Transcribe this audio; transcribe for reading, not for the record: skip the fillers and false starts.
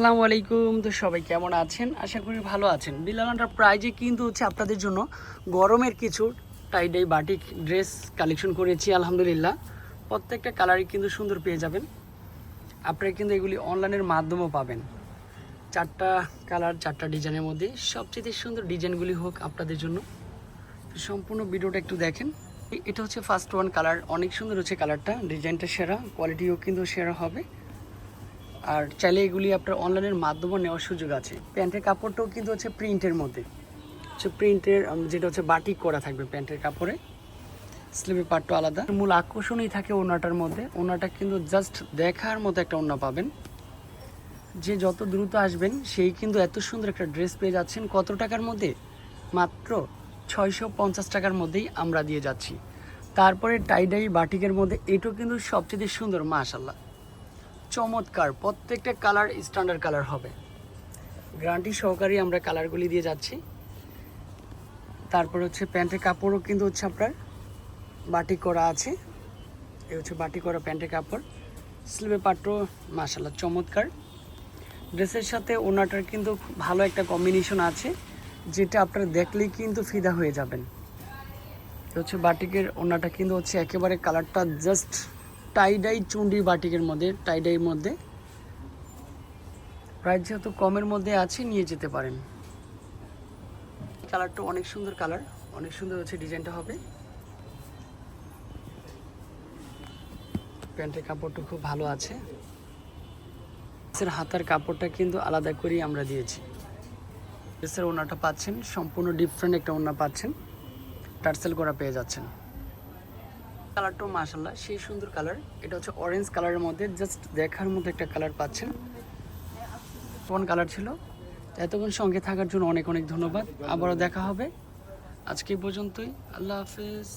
আসসালামু আলাইকুম। তো সবাই কেমন আছেন? আশা করি ভালো আছেন। বিলাল এন্টারপ্রাইজে কিন্তু আপনাদের জন্য গরমের কিছু টাইডাই বাটিক ড্রেস কালেকশন করেছি আলহামদুলিল্লাহ। প্রত্যেকটা কালারই কিন্তু সুন্দর পেয়ে যাবেন। আপনারা কিন্তু এগুলি অনলাইনের মাধ্যমেও পাবেন। 4টা কালার 4টা ডিজাইনের মধ্যে সবচেয়ে সুন্দর ডিজাইনগুলি হোক আপনাদের জন্য। সম্পূর্ণ ভিডিওটা একটু দেখেন। এটা হচ্ছে ফার্স্ট ওয়ান কালার, অনেক সুন্দর হচ্ছে কালারটা, ডিজাইনটা সেরা, কোয়ালিটিও কিন্তু সেরা হবে। আর চাইলে এগুলি আপনার অনলাইনের মাধ্যমে নেওয়ার সুযোগ আছে। প্যান্টের কাপড়টাও কিন্তু হচ্ছে প্রিন্টের মধ্যে, হচ্ছে প্রিন্টের, যেটা হচ্ছে বাটিক করা থাকবে প্যান্টের কাপড়ে। স্লিভের পাটটা আলাদা। মূল আকর্ষণই থাকে ওড়নাটার মধ্যে। ওড়নাটা কিন্তু জাস্ট দেখার মতো একটা ওড়না পাবেন। যে যত দ্রুত আসবেন সেই কিন্তু এত সুন্দর একটা ড্রেস পেয়ে যাচ্ছেন। কত টাকার মধ্যে? মাত্র 650 টাকার মধ্যেই আমরা দিয়ে যাচ্ছি। তারপরে টাইডাই বাটিকের মধ্যে এটাও কিন্তু সবচেয়ে সুন্দর, মাশাআল্লাহ চমৎকার। প্রত্যেকটা কালার স্ট্যান্ডার্ড কালার হবে, গ্যারান্টি সহকারে আমরা কালারগুলি দিয়ে যাচ্ছি। তারপর হচ্ছে প্যান্টের কাপড়ও কিন্তু হচ্ছে আপনার বাটিক করা আছে। এই হচ্ছে বাটিক করা প্যান্টের কাপড়। স্লিভের পাটও মাশাআল্লাহ চমৎকার। ড্রেসের সাথে ওনাটার কিন্তু ভালো একটা কম্বিনেশন আছে, যেটা আপনারা দেখলেই কিন্তু ফিদা হয়ে যাবেন। হচ্ছে বাটিকের ওনাটা কিন্তু হচ্ছে একেবারে কালারটা জাস্ট টাইডাই চুন্ডি বাটিকের মধ্যে, টাইডাইয়ের মধ্যে। প্রাইস যেহেতু কমের মধ্যে আছে, নিয়ে যেতে পারেন। কালারটা অনেক সুন্দর কালার, অনেক সুন্দর হচ্ছে ডিজাইনটা হবে। প্যান্টের কাপড়টা খুব ভালো আছে। ড্রেসের হাতার কাপড়টা কিন্তু আলাদা করেই আমরা দিয়েছি। ড্রেসের ওড়নাটা পাচ্ছেন সম্পূর্ণ ডিফারেন্ট একটা ওড়না পাচ্ছেন, টার্সেল করা পেয়ে যাচ্ছেন। কালারটাও মাশাআল্লাহ সেই সুন্দর কালার। এটা হচ্ছে অরেঞ্জ কালারের মধ্যে, জাস্ট দেখার মতো একটা কালার পাচ্ছেন। কোন কালার ছিল? এতক্ষণ সঙ্গে থাকার জন্য অনেক অনেক ধন্যবাদ। আবারও দেখা হবে। আজকে এই পর্যন্তই। আল্লাহ হাফেজ।